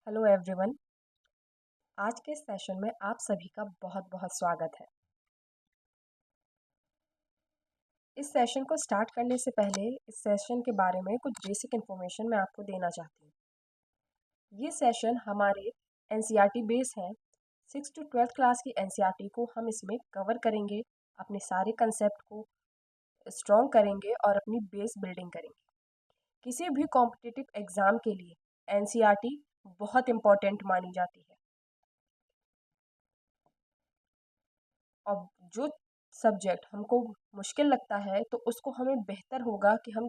Hello everyone. आज के session में आप सभी का बहुत बहुत स्वागत है। इस सेशन को स्टार्ट करने से पहले इस सेशन के बारे में कुछ बेसिक इन्फॉर्मेशन मैं आपको देना चाहती हूँ। ये सेशन हमारे एनसीईआरटी बेस है। 6 to 12th क्लास की एनसीईआरटी को हम इसमें कवर करेंगे, अपने सारे कंसेप्ट को स्ट्रॉन्ग करेंगे और अपनी बेस बिल्डिंग करेंगे। किसी भी कॉम्पिटिटिव एग्ज़ाम के लिए एनसीईआरटी बहुत इम्पॉर्टेंट मानी जाती है। और जो सब्जेक्ट हमको मुश्किल लगता है तो उसको हमें बेहतर होगा कि हम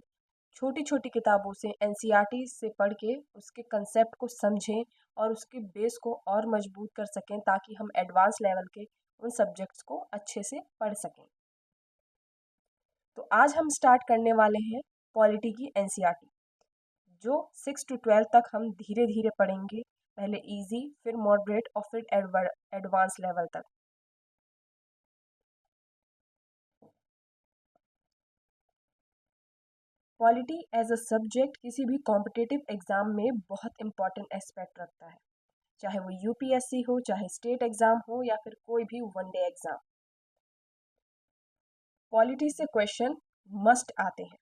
छोटी छोटी किताबों से एनसीईआरटी से पढ़ के उसके कंसेप्ट को समझें और उसके बेस को और मजबूत कर सकें, ताकि हम एडवांस लेवल के उन सब्जेक्ट्स को अच्छे से पढ़ सकें। तो आज हम स्टार्ट करने वाले हैं पॉलिटी की एनसीईआरटी, जो 6 to 12 तक हम धीरे धीरे पढ़ेंगे। पहले इजी, फिर मॉडरेट और फिर एडवांस लेवल तक। पॉलिटी एज अ सब्जेक्ट किसी भी कॉम्पिटिटिव एग्ज़ाम में बहुत इंपॉर्टेंट एस्पेक्ट रखता है, चाहे वो यूपीएससी हो, चाहे स्टेट एग्ज़ाम हो या फिर कोई भी वनडे एग्ज़ाम। पॉलिटी से क्वेश्चन मस्ट आते हैं।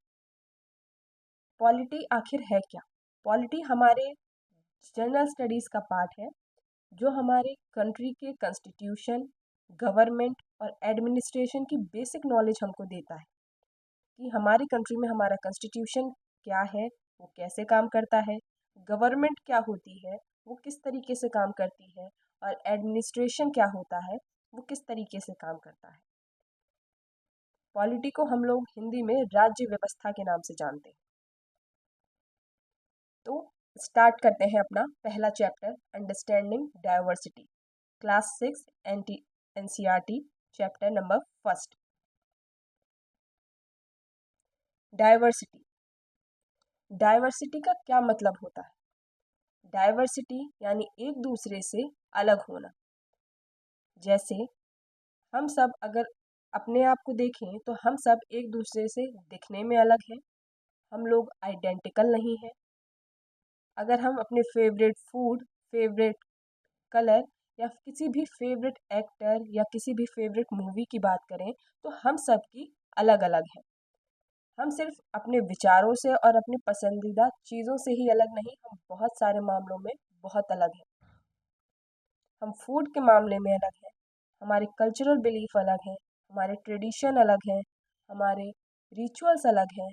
पॉलिटी आखिर है क्या? पॉलिटी हमारे जनरल स्टडीज़ का पार्ट है, जो हमारे कंट्री के कॉन्स्टिट्यूशन, गवर्नमेंट और एडमिनिस्ट्रेशन की बेसिक नॉलेज हमको देता है कि हमारी कंट्री में हमारा कॉन्स्टिट्यूशन क्या है, वो कैसे काम करता है, गवर्नमेंट क्या होती है, वो किस तरीके से काम करती है, और एडमिनिस्ट्रेशन क्या होता है, वो किस तरीके से काम करता है। पॉलिटी को हम लोग हिंदी में राज्य व्यवस्था के नाम से जानते हैं। तो स्टार्ट करते हैं अपना पहला chapter, understanding diversity, class 6 NCERT, chapter number first, diversity. Diversity का क्या मतलब होता है? डाइवर्सिटी यानी एक दूसरे से अलग होना। जैसे हम सब अगर अपने आप को देखें तो हम सब एक दूसरे से दिखने में अलग हैं, हम लोग आइडेंटिकल नहीं हैं। अगर हम अपने फेवरेट फूड, फेवरेट कलर या किसी भी फेवरेट एक्टर या किसी भी फेवरेट मूवी की बात करें तो हम सब की अलग अलग है। हम सिर्फ अपने विचारों से और अपनी पसंदीदा चीज़ों से ही अलग नहीं, हम बहुत सारे मामलों में बहुत अलग हैं। हम फूड के मामले में अलग हैं, हमारे कल्चरल बिलीफ अलग हैं, हमारे ट्रेडिशन अलग हैं, हमारे रिचुअल्स अलग हैं,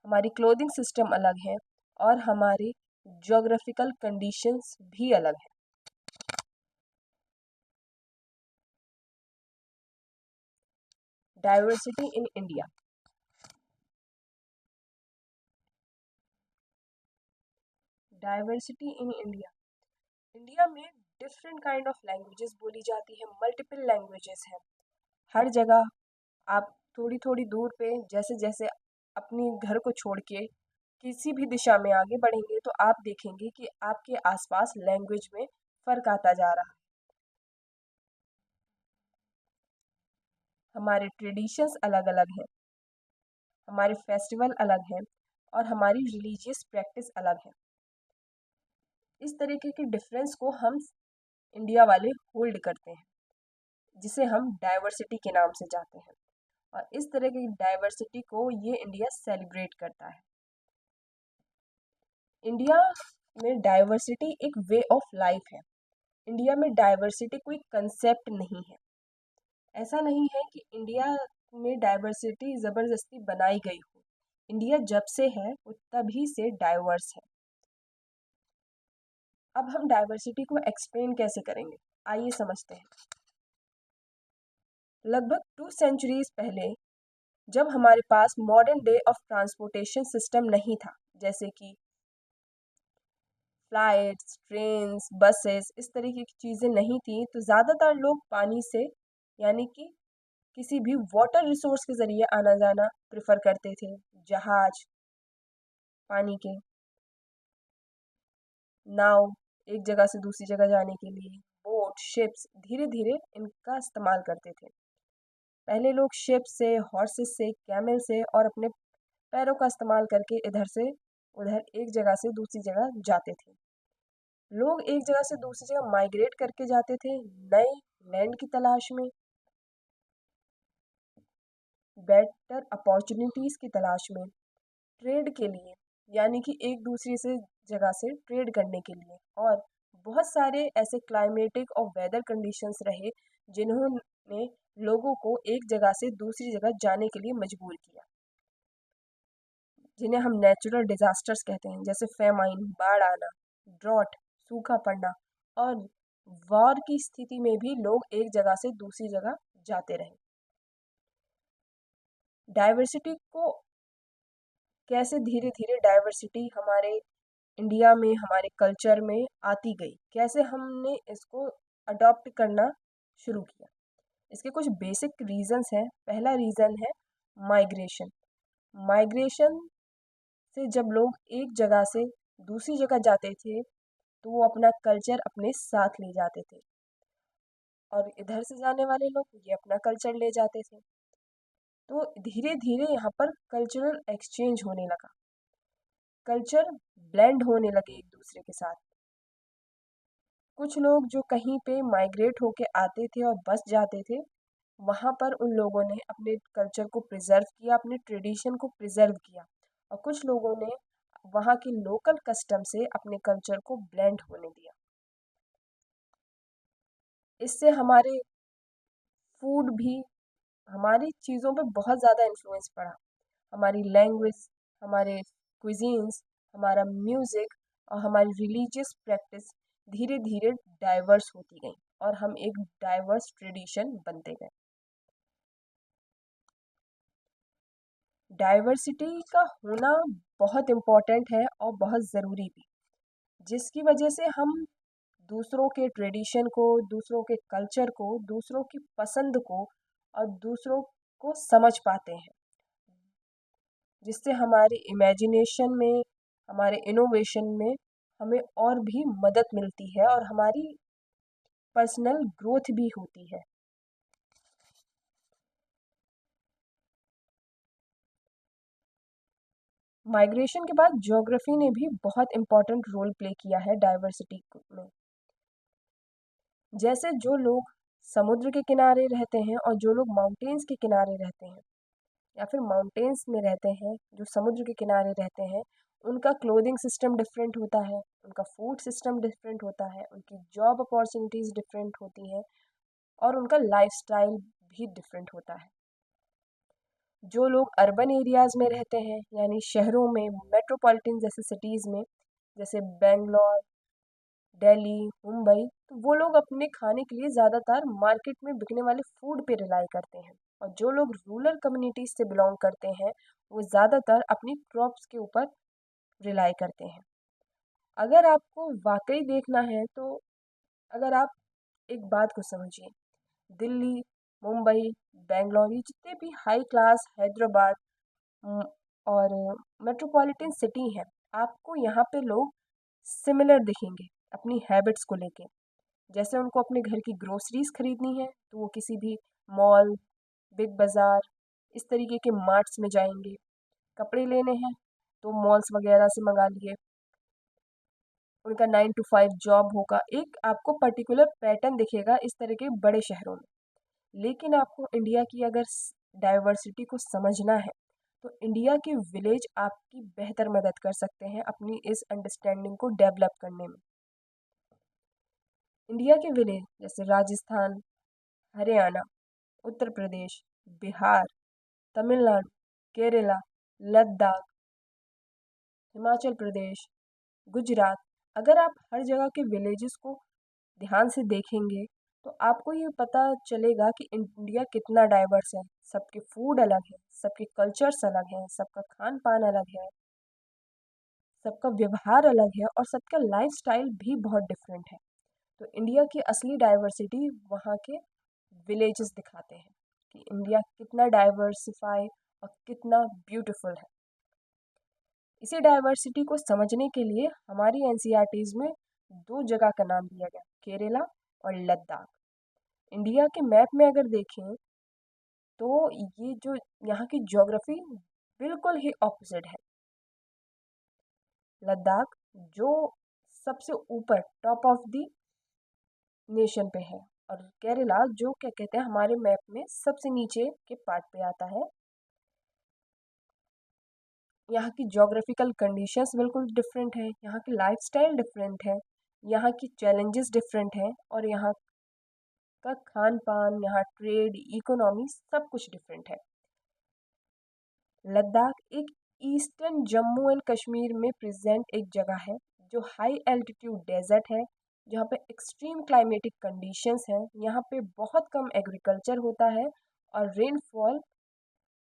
हमारी क्लोथिंग सिस्टम अलग है और हमारी ज्योग्राफिकल कंडीशंस भी अलग हैं। Diversity in India. Diversity in India. India में डिफरेंट काइंड ऑफ लैंग्वेजेस बोली जाती है, मल्टीपल लैंग्वेजेस हैं हर जगह। आप थोड़ी थोड़ी दूर पे जैसे जैसे अपनी घर को छोड़ के किसी भी दिशा में आगे बढ़ेंगे तो आप देखेंगे कि आपके आसपास लैंग्वेज में फ़र्क आता जा रहा है। हमारे ट्रेडिशंस अलग अलग हैं, हमारे फेस्टिवल अलग हैं और हमारी रिलीजियस प्रैक्टिस अलग है। इस तरीके के डिफरेंस को हम इंडिया वाले होल्ड करते हैं, जिसे हम डाइवर्सिटी के नाम से जाते हैं, और इस तरह की डाइवर्सिटी को ये इंडिया सेलिब्रेट करता है। इंडिया में डाइवर्सिटी एक वे ऑफ लाइफ है। इंडिया में डाइवर्सिटी कोई कंसेप्ट नहीं है। ऐसा नहीं है कि इंडिया में डाइवर्सिटी ज़बरदस्ती बनाई गई हो। इंडिया जब से है वो तभी से डाइवर्स है। अब हम डाइवर्सिटी को एक्सप्लेन कैसे करेंगे, आइए समझते हैं। लगभग 2 सेंचुरीज पहले, जब हमारे पास modern day of transportation system नहीं था, जैसे कि फ्लाइट्स, ट्रेन्स, बसेस, इस तरीके की चीज़ें नहीं थी, तो ज़्यादातर लोग पानी से यानी कि किसी भी वाटर रिसोर्स के ज़रिए आना जाना प्रेफर करते थे। जहाज, पानी के नाव, एक जगह से दूसरी जगह जाने के लिए बोट, शिप्स, धीरे धीरे इनका इस्तेमाल करते थे। पहले लोग शिप से, हॉर्सेस से, कैमल से और अपने पैरों का इस्तेमाल करके इधर से उधर एक जगह से दूसरी जगह जाते थे। लोग एक जगह से दूसरी जगह माइग्रेट करके जाते थे नए लैंड की तलाश में, बेटर अपॉर्चुनिटीज़ की तलाश में, ट्रेड के लिए, यानी कि एक दूसरे से जगह से ट्रेड करने के लिए। और बहुत सारे ऐसे क्लाइमेटिक और वेदर कंडीशंस रहे जिन्होंने लोगों को एक जगह से दूसरी जगह जाने के लिए मजबूर किया, जिन्हें हम नेचुरल डिजास्टर्स कहते हैं, जैसे फेमाइन, बाढ़ आना, ड्रॉट, सूखा पड़ना, और वॉर की स्थिति में भी लोग एक जगह से दूसरी जगह जाते रहे। डाइवर्सिटी को कैसे धीरे धीरे डाइवर्सिटी हमारे इंडिया में, हमारे कल्चर में आती गई, कैसे हमने इसको अडॉप्ट करना शुरू किया, इसके कुछ बेसिक रीजंस हैं। पहला रीज़न है माइग्रेशन। माइग्रेशन से जब लोग एक जगह से दूसरी जगह जाते थे तो वो अपना कल्चर अपने साथ ले जाते थे, और इधर से जाने वाले लोग ये अपना कल्चर ले जाते थे। तो धीरे धीरे यहाँ पर कल्चरल एक्सचेंज होने लगा, कल्चर ब्लेंड होने लगे एक दूसरे के साथ। कुछ लोग जो कहीं पे माइग्रेट होके आते थे और बस जाते थे, वहाँ पर उन लोगों ने अपने कल्चर को प्रिजर्व किया, अपने ट्रेडिशन को प्रिजर्व किया, और कुछ लोगों ने वहाँ के लोकल कस्टम से अपने कल्चर को ब्लेंड होने दिया। इससे हमारे फूड भी, हमारी चीज़ों पे बहुत ज़्यादा इन्फ्लुएंस पड़ा। हमारी लैंग्वेज, हमारे क्विजीन्स, हमारा म्यूज़िक और हमारी रिलीजियस प्रैक्टिस धीरे धीरे डाइवर्स होती गई, और हम एक डाइवर्स ट्रेडिशन बनते गए। डाइवर्सिटी का होना बहुत इम्पॉर्टेंट है और बहुत ज़रूरी भी, जिसकी वजह से हम दूसरों के ट्रेडिशन को, दूसरों के कल्चर को, दूसरों की पसंद को और दूसरों को समझ पाते हैं, जिससे हमारे इमेजिनेशन में, हमारे इनोवेशन में हमें और भी मदद मिलती है और हमारी पर्सनल ग्रोथ भी होती है। माइग्रेशन के बाद ज्योग्राफी ने भी बहुत इम्पोर्टेंट रोल प्ले किया है डाइवर्सिटी में। जैसे जो लोग समुद्र के किनारे रहते हैं और जो लोग माउंटेन्स के किनारे रहते हैं, या फिर माउंटेन्स में रहते हैं जो समुद्र के किनारे रहते हैं, उनका क्लोथिंग सिस्टम डिफरेंट होता है, उनका फूड सिस्टम डिफरेंट होता है, उनकी जॉब अपॉर्चुनिटीज़ डिफरेंट होती हैं, और उनका लाइफस्टाइल भी डिफरेंट होता है। जो लोग अर्बन एरियाज़ में रहते हैं, यानी शहरों में, मेट्रोपॉलिटन जैसे सिटीज़ में, जैसे बेंगलोर, दिल्ली, मुंबई, तो वो लोग अपने खाने के लिए ज़्यादातर मार्केट में बिकने वाले फूड पे रिलाई करते हैं। और जो लोग रूरल कम्युनिटीज़ से बिलोंग करते हैं, वो ज़्यादातर अपनी क्रॉप्स के ऊपर रिलाई करते हैं। अगर आपको वाकई देखना है तो अगर आप एक बात को समझिए, दिल्ली, मुंबई, बेंगलोर, ये जितने भी हाई क्लास, हैदराबाद म, और मेट्रोपॉलिटन सिटी हैं, आपको यहाँ पे लोग सिमिलर दिखेंगे अपनी हैबिट्स को लेके। जैसे उनको अपने घर की ग्रोसरीज खरीदनी है तो वो किसी भी मॉल, बिग बाज़ार, इस तरीके के मार्ट्स में जाएंगे। कपड़े लेने हैं तो मॉल्स वगैरह से मंगा लिए। उनका 9 to 5 जॉब होगा, एक आपको पर्टिकुलर पैटर्न दिखेगा इस तरह के बड़े शहरों में। लेकिन आपको इंडिया की अगर डाइवर्सिटी को समझना है तो इंडिया के विलेज आपकी बेहतर मदद कर सकते हैं अपनी इस अंडरस्टैंडिंग को डेवलप करने में। इंडिया के विलेज जैसे राजस्थान, हरियाणा, उत्तर प्रदेश, बिहार, तमिलनाडु, केरला, लद्दाख, हिमाचल प्रदेश, गुजरात, अगर आप हर जगह के विलेजेस को ध्यान से देखेंगे तो आपको ये पता चलेगा कि इंडिया कितना डाइवर्स है। सबके फूड अलग है, सबके कल्चर्स अलग हैं, सबका खान पान अलग है, सबका व्यवहार अलग है, और सबका लाइफस्टाइल भी बहुत डिफरेंट है। तो इंडिया की असली डाइवर्सिटी वहाँ के विलेजेस दिखाते हैं कि इंडिया कितना डाइवर्सिफाई और कितना ब्यूटीफुल है। इसी डाइवर्सिटी को समझने के लिए हमारी एनसीईआरटीज़ में दो जगह का नाम दिया गया, केरला और लद्दाख। इंडिया के मैप में अगर देखें तो ये जो यहाँ की ज्योग्राफी बिल्कुल ही ऑपोजिट है। लद्दाख जो सबसे ऊपर टॉप ऑफ द नेशन पे है। और केरला जो क्या कहते हैं हमारे मैप में सबसे नीचे के पार्ट पे आता है। यहाँ की जोग्राफिकल कंडीशंस बिल्कुल डिफरेंट है, यहाँ की लाइफस्टाइल डिफरेंट है, यहाँ की चैलेंजेस डिफरेंट है, और यहाँ का खान पान, यहाँ ट्रेड, इकोनॉमी सब कुछ डिफरेंट है। लद्दाख एक ईस्टर्न जम्मू एंड कश्मीर में प्रेजेंट एक जगह है जो हाई एल्टीट्यूड डेजर्ट है, जहाँ पे एक्सट्रीम क्लाइमेटिक कंडीशंस हैं। यहाँ पे बहुत कम एग्रीकल्चर होता है और रेनफॉल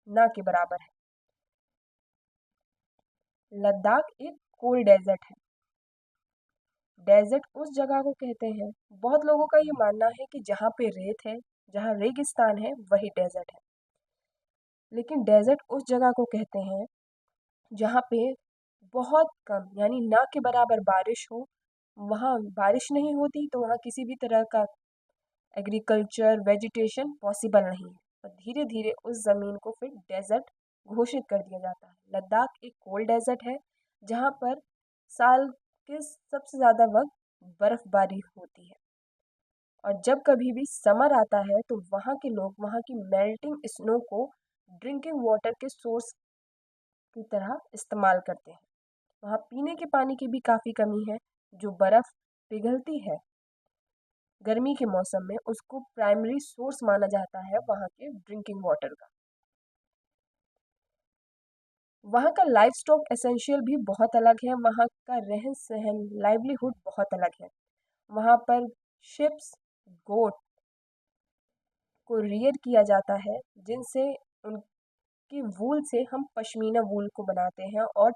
ना के बराबर है। लद्दाख एक कोल्ड डेजर्ट है। डेजर्ट उस जगह को कहते हैं, बहुत लोगों का ये मानना है कि जहाँ पे रेत है, जहाँ रेगिस्तान है, वही डेजर्ट है। लेकिन डेजर्ट उस जगह को कहते हैं जहाँ पे बहुत कम यानी ना के बराबर बारिश हो। वहाँ बारिश नहीं होती तो वहाँ किसी भी तरह का एग्रीकल्चर वेजिटेशन पॉसिबल नहीं है, और धीरे धीरे उस ज़मीन को फिर डेजर्ट घोषित कर दिया जाता है। लद्दाख एक कोल्ड डेजर्ट है जहाँ पर साल के सबसे ज़्यादा वक्त बर्फबारी होती है, और जब कभी भी समर आता है तो वहाँ के लोग वहाँ की मेल्टिंग स्नो को ड्रिंकिंग वाटर के सोर्स की तरह इस्तेमाल करते हैं। वहाँ पीने के पानी की भी काफ़ी कमी है। जो बर्फ़ पिघलती है गर्मी के मौसम में, उसको प्राइमरी सोर्स माना जाता है वहाँ के ड्रिंकिंग वाटर का। वहाँ का लाइफ स्टॉक एसेंशियल भी बहुत अलग है, वहाँ का रहन सहन लाइवलीहुड बहुत अलग है। वहाँ पर शिप्स, गोट को रियर किया जाता है, जिनसे उनकी वूल से हम पश्मीना वूल को बनाते हैं और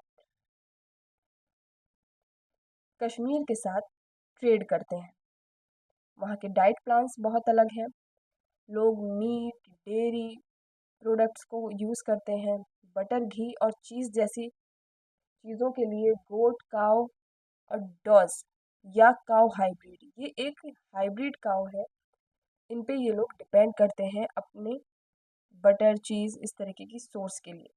कश्मीर के साथ ट्रेड करते हैं। वहाँ के डाइट प्लान्स बहुत अलग हैं। लोग मीट, डेयरी प्रोडक्ट्स को यूज़ करते हैं। बटर, घी और चीज़ जैसी चीज़ों के लिए गोट, काव और डॉज या काव हाइब्रिड, ये एक हाइब्रिड काव है। इन पे ये लोग डिपेंड करते हैं अपने बटर, चीज़ इस तरीके की सोर्स के लिए।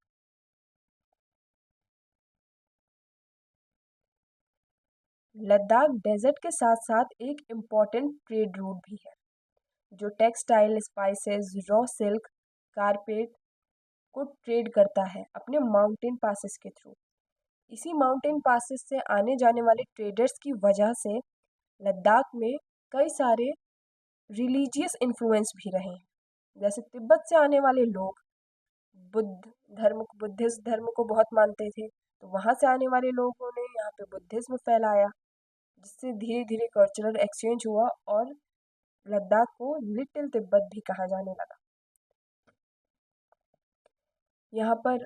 लद्दाख डेजर्ट के साथ साथ एक इम्पॉर्टेंट ट्रेड रूट भी है, जो textile, spices, raw silk, carpet को ट्रेड करता है अपने माउंटेन पासेस के थ्रू। इसी माउंटेन पासेस से आने जाने वाले ट्रेडर्स की वजह से लद्दाख में कई सारे रिलीजियस इन्फ्लुएंस भी रहे हैं। जैसे तिब्बत से आने वाले लोग बुद्धिस्ट धर्म को बहुत मानते थे, तो वहाँ से आने वाले लोगों ने यहाँ पे बुद्धिज्म फैलाया, जिससे धीरे धीरे कल्चरल एक्सचेंज हुआ और लद्दाख को लिटिल तिब्बत भी कहा जाने लगा। यहाँ पर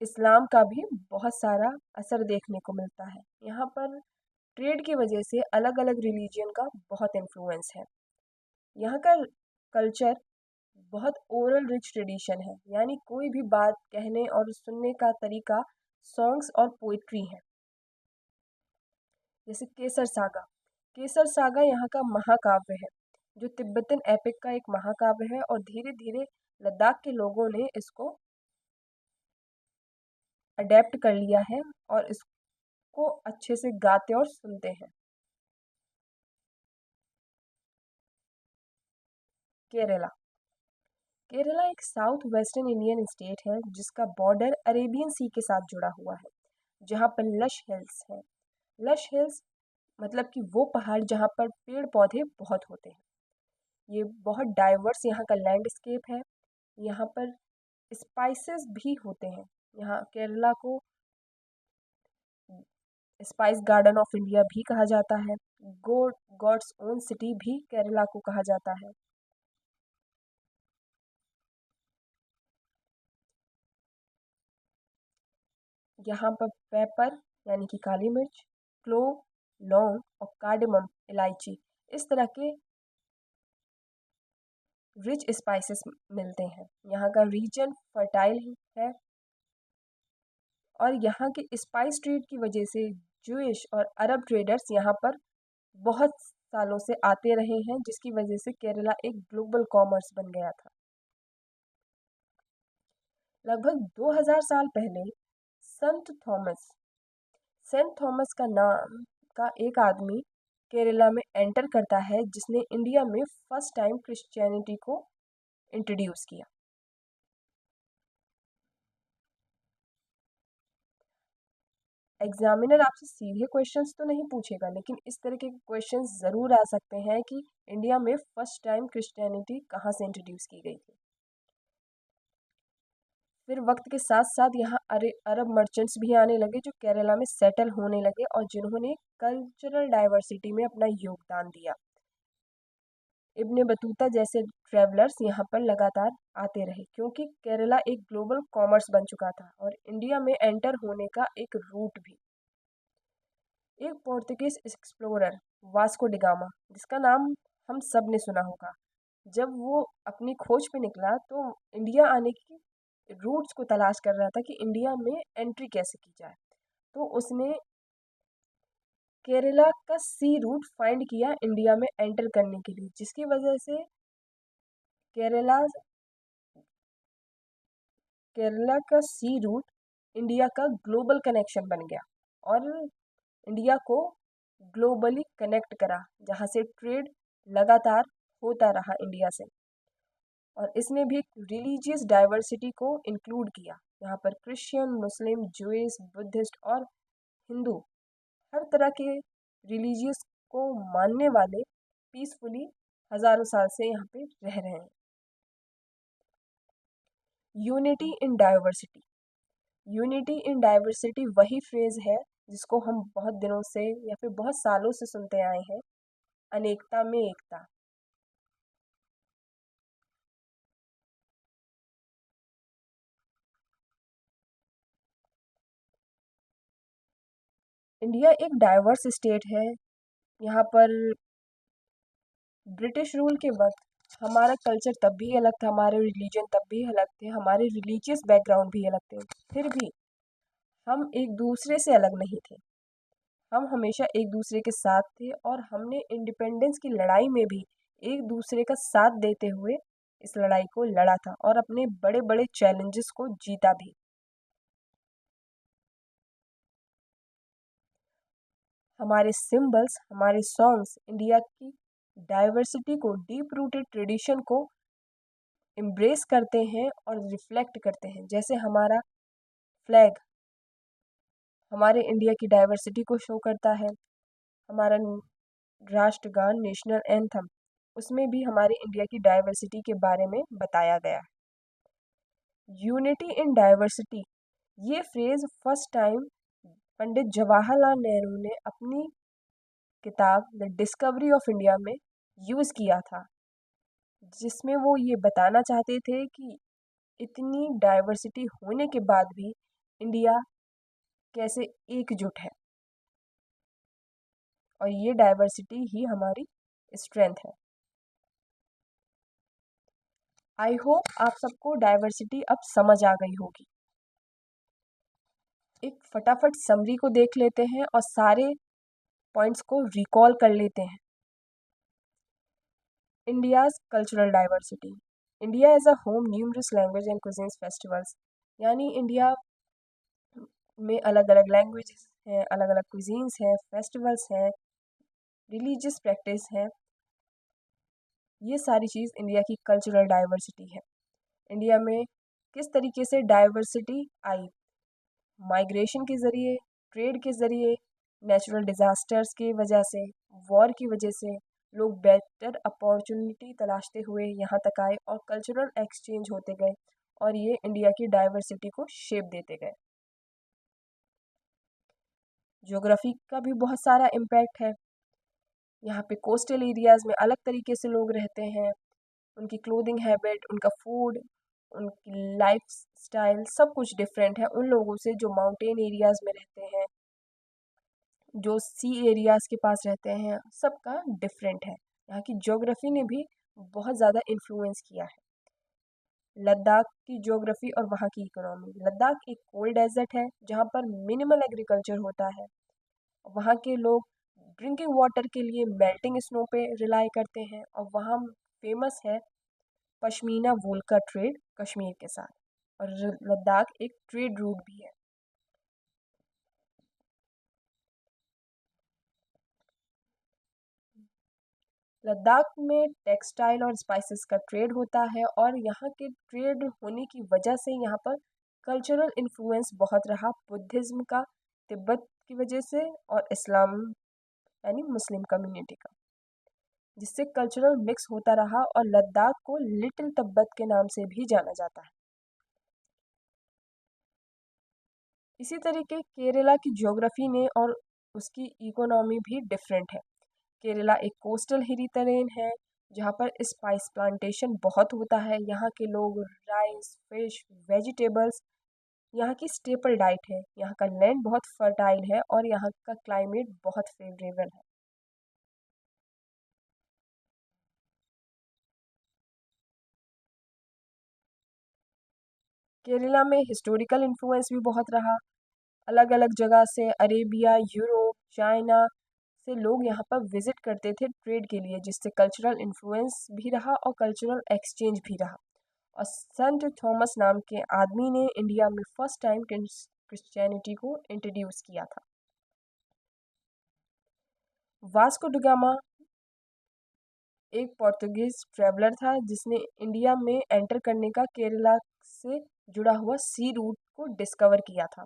इस्लाम का भी बहुत सारा असर देखने को मिलता है। यहाँ पर ट्रेड की वजह से अलग अलग रिलीजन का बहुत इन्फ्लुएंस है। यहाँ का कल्चर बहुत ओरल रिच ट्रेडिशन है, यानी कोई भी बात कहने और सुनने का तरीका सॉन्ग्स और पोइट्री है। जैसे केसर सागा। केसर सागा यहाँ का महाकाव्य है, जो तिब्बतन एपिक का एक महाकाव्य है, और धीरे धीरे लद्दाख के लोगों ने इसको अडेप्ट कर लिया है और इसको अच्छे से गाते और सुनते हैं। केरला। केरला एक साउथ वेस्टर्न इंडियन स्टेट है जिसका बॉर्डर अरेबियन सी के साथ जुड़ा हुआ है, जहाँ पर लश हिल्स है। लश हिल्स मतलब कि वो पहाड़ जहाँ पर पेड़ पौधे बहुत होते हैं। ये बहुत डाइवर्स यहाँ का लैंडस्केप है। यहाँ पर स्पाइसेस भी होते हैं। यहाँ केरला को स्पाइस गार्डन ऑफ इंडिया भी कहा जाता है। गॉड्स ओन सिटी भी केरला को कहा जाता है। यहाँ पर पेपर यानी कि काली मिर्च, क्लोव, लौंग और कार्डेमम इलायची इस तरह के रिच स्पाइसेस मिलते हैं। यहाँ का रीजन फर्टाइल है, और यहाँ के स्पाइस ट्रेड की वजह से जूइश और अरब ट्रेडर्स यहाँ पर बहुत सालों से आते रहे हैं, जिसकी वजह से केरला एक ग्लोबल कॉमर्स बन गया था। लगभग 2000 साल पहले संत थॉमस सेंट थॉमस का नाम का एक आदमी केरला में एंटर करता है जिसने इंडिया में फर्स्ट टाइम क्रिश्चियनिटी को इंट्रोड्यूस किया। एग्जामिनर आपसे सीधे क्वेश्चंस तो नहीं पूछेगा, लेकिन इस तरह के क्वेश्चंस ज़रूर आ सकते हैं कि इंडिया में फर्स्ट टाइम क्रिश्चियनिटी कहाँ से इंट्रोड्यूस की गई थी। फिर वक्त के साथ साथ यहाँ अरब मर्चेंट्स भी आने लगे जो केरला में सेटल होने लगे और जिन्होंने कल्चरल डाइवर्सिटी में अपना योगदान दिया। इब्ने बतूता जैसे ट्रैवलर्स यहाँ पर लगातार आते रहे क्योंकि केरला एक ग्लोबल कॉमर्स बन चुका था और इंडिया में एंटर होने का एक रूट भी। एक पोर्तुगीज एक्सप्लोरर वास्को डिगामा, जिसका नाम हम सब ने सुना होगा, जब वो अपनी खोज पे निकला तो इंडिया आने की रूट्स को तलाश कर रहा था कि इंडिया में एंट्री कैसे की जाए। तो उसने केरला का सी रूट फाइंड किया इंडिया में एंटर करने के लिए, जिसकी वजह से केरला केरला का सी रूट इंडिया का ग्लोबल कनेक्शन बन गया और इंडिया को ग्लोबली कनेक्ट करा, जहाँ से ट्रेड लगातार होता रहा इंडिया से। और इसने भी रिलीजियस डाइवर्सिटी को इंक्लूड किया। यहाँ पर क्रिश्चियन, मुस्लिम, ज्यूइश, बुद्धिस्ट और हिंदू हर तरह के रिलीजियस को मानने वाले पीसफुली हजारों साल से यहाँ पे रह रहे हैं। Unity in diversity. Unity in diversity वही फ्रेज है जिसको हम बहुत दिनों से या फिर बहुत सालों से सुनते आए हैं, अनेकता में एकता। इंडिया एक डाइवर्स स्टेट है। यहाँ पर ब्रिटिश रूल के वक्त हमारा कल्चर तब भी अलग था, हमारे रिलीजन तब भी अलग थे, हमारे रिलीजियस बैकग्राउंड भी अलग थे, फिर भी हम एक दूसरे से अलग नहीं थे। हम हमेशा एक दूसरे के साथ थे और हमने इंडिपेंडेंस की लड़ाई में भी एक दूसरे का साथ देते हुए इस लड़ाई को लड़ा था और अपने बड़े बड़े चैलेंजेस को जीता भी। हमारे सिंबल्स, हमारे सॉन्ग्स इंडिया की डाइवर्सिटी को, डीप रूटेड ट्रेडिशन को एम्ब्रेस करते हैं और रिफ्लेक्ट करते हैं। जैसे हमारा फ्लैग हमारे इंडिया की डाइवर्सिटी को शो करता है, हमारा राष्ट्रगान, नेशनल एंथम, उसमें भी हमारे इंडिया की डाइवर्सिटी के बारे में बताया गया है। यूनिटी इन डाइवर्सिटी, ये phrase first time Pandit Jawaharlal Nehru ने अपनी किताब द डिस्कवरी ऑफ इंडिया में यूज़ किया था, जिसमें वो ये बताना चाहते थे कि इतनी डाइवर्सिटी होने के बाद भी इंडिया कैसे एकजुट है और ये डाइवर्सिटी ही हमारी स्ट्रेंथ है। आई होप आप सबको डाइवर्सिटी अब समझ आ गई होगी। एक फटाफट समरी को देख लेते हैं और सारे पॉइंट्स को रिकॉल कर लेते हैं। India's cultural diversity. India as a home numerous language and cuisines festivals, यानी इंडिया में अलग अलग लैंग्वेजेस हैं, अलग अलग cuisines हैं, फेस्टिवल्स हैं, रिलीजियस प्रैक्टिस हैं। ये सारी चीज़ इंडिया की कल्चरल डाइवर्सिटी है। इंडिया में किस तरीके से डाइवर्सिटी आई? माइग्रेशन के ज़रिए, ट्रेड के ज़रिए, नेचुरल डिज़ास्टर्स की वजह से, वॉर की वजह से लोग बेटर अपॉर्चुनिटी तलाशते हुए यहाँ तक आए और कल्चरल एक्सचेंज होते गए और ये इंडिया की डाइवर्सिटी को शेप देते गए। ज्योग्राफी का भी बहुत सारा इम्पैक्ट है। यहाँ पे कोस्टल एरियाज़ में अलग तरीके से लोग रहते हैं, उनकी क्लोथिंग हैबिट, उनका फूड, उनकी लाइफ स्टाइल सब कुछ डिफरेंट है उन लोगों से जो माउंटेन एरियाज़ में रहते हैं, जो सी एरियाज़ के पास रहते हैं, सबका डिफरेंट है। यहाँ की ज्योग्राफी ने भी बहुत ज़्यादा इन्फ्लुएंस किया है। लद्दाख की ज्योग्राफी और वहाँ की इकोनॉमी। लद्दाख एक कोल्ड डेजर्ट है जहाँ पर मिनिमल एग्रीकल्चर होता है। वहाँ के लोग ड्रिंकिंग वाटर के लिए मेल्टिंग स्नो पे रिलाई करते हैं और वहाँ फेमस है पश्मीना वूल का ट्रेड कश्मीर के साथ, और लद्दाख एक ट्रेड रूट भी है। लद्दाख में टेक्सटाइल और स्पाइसेस का ट्रेड होता है और यहाँ के ट्रेड होने की वजह से यहाँ पर कल्चरल इन्फ्लुएंस बहुत रहा बुद्धिज़्म का, तिब्बत की वजह से और इस्लाम यानी मुस्लिम कम्युनिटी का, जिससे कल्चरल मिक्स होता रहा और लद्दाख को लिटिल तिब्बत के नाम से भी जाना जाता है। इसी तरीके केरला की ज्योग्राफी ने और उसकी इकोनॉमी भी डिफरेंट है। केरला एक कोस्टल हिली टेरेन है जहाँ पर स्पाइस प्लांटेशन बहुत होता है। यहाँ के लोग राइस, फिश, वेजिटेबल्स यहाँ की स्टेपल डाइट है। यहाँ का लैंड बहुत फर्टाइल है और यहाँ का क्लाइमेट बहुत फेवरेबल है। केरला में हिस्टोरिकल इन्फ्लुएंस भी बहुत रहा। अलग अलग जगह से अरेबिया, यूरोप, चाइना से लोग यहाँ पर विजिट करते थे ट्रेड के लिए, जिससे कल्चरल इन्फ्लुएंस भी रहा और कल्चरल एक्सचेंज भी रहा। और सेंट थॉमस नाम के आदमी ने इंडिया में फर्स्ट टाइम क्रिश्चियनिटी को इंट्रोड्यूस किया था। वास्को ड गामा एक पोर्तुगीज ट्रेवलर था जिसने इंडिया में एंटर करने का केरला से जुड़ा हुआ सी रूट को डिस्कवर किया था।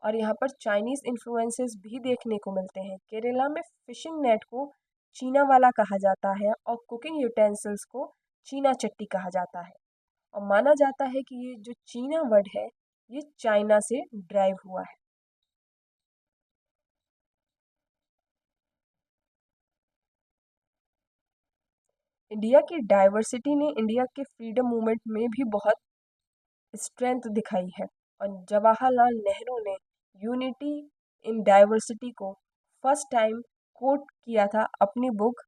और यहाँ पर चाइनीज़ इन्फ्लुएंसेस भी देखने को मिलते हैं। केरला में फिशिंग नेट को चीना वाला कहा जाता है और कुकिंग यूटेंसिल्स को चीना चट्टी कहा जाता है। और माना जाता है कि ये जो चीना वर्ड है ये चाइना से ड्राइव हुआ है। इंडिया की डाइवर्सिटी ने इंडिया के फ्रीडम मूवमेंट में भी बहुत स्ट्रेंथ दिखाई है और जवाहरलाल नेहरू ने यूनिटी इन डाइवर्सिटी को फर्स्ट टाइम कोट किया था अपनी book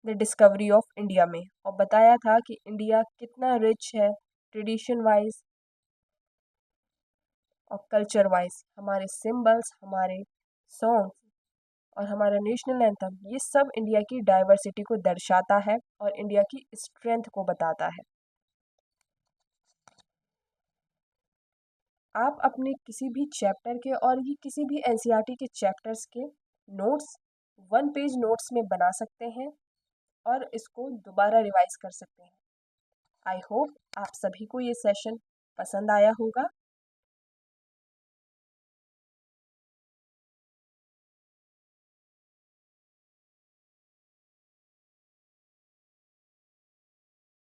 the discovery of India में और बताया था कि इंडिया कितना रिच है ट्रेडिशन वाइज और कल्चर वाइज। हमारे सिंबल्स, हमारे सॉन्ग्स और हमारा नेशनल एंथम ये सब इंडिया की डाइवर्सिटी को दर्शाता है और इंडिया की स्ट्रेंथ को बताता है। आप अपने किसी भी चैप्टर के और ये किसी भी एनसीईआरटी के चैप्टर्स के नोट्स 1 पेज नोट्स में बना सकते हैं और इसको दोबारा रिवाइज कर सकते हैं। आई होप आप सभी को ये सेशन पसंद आया होगा।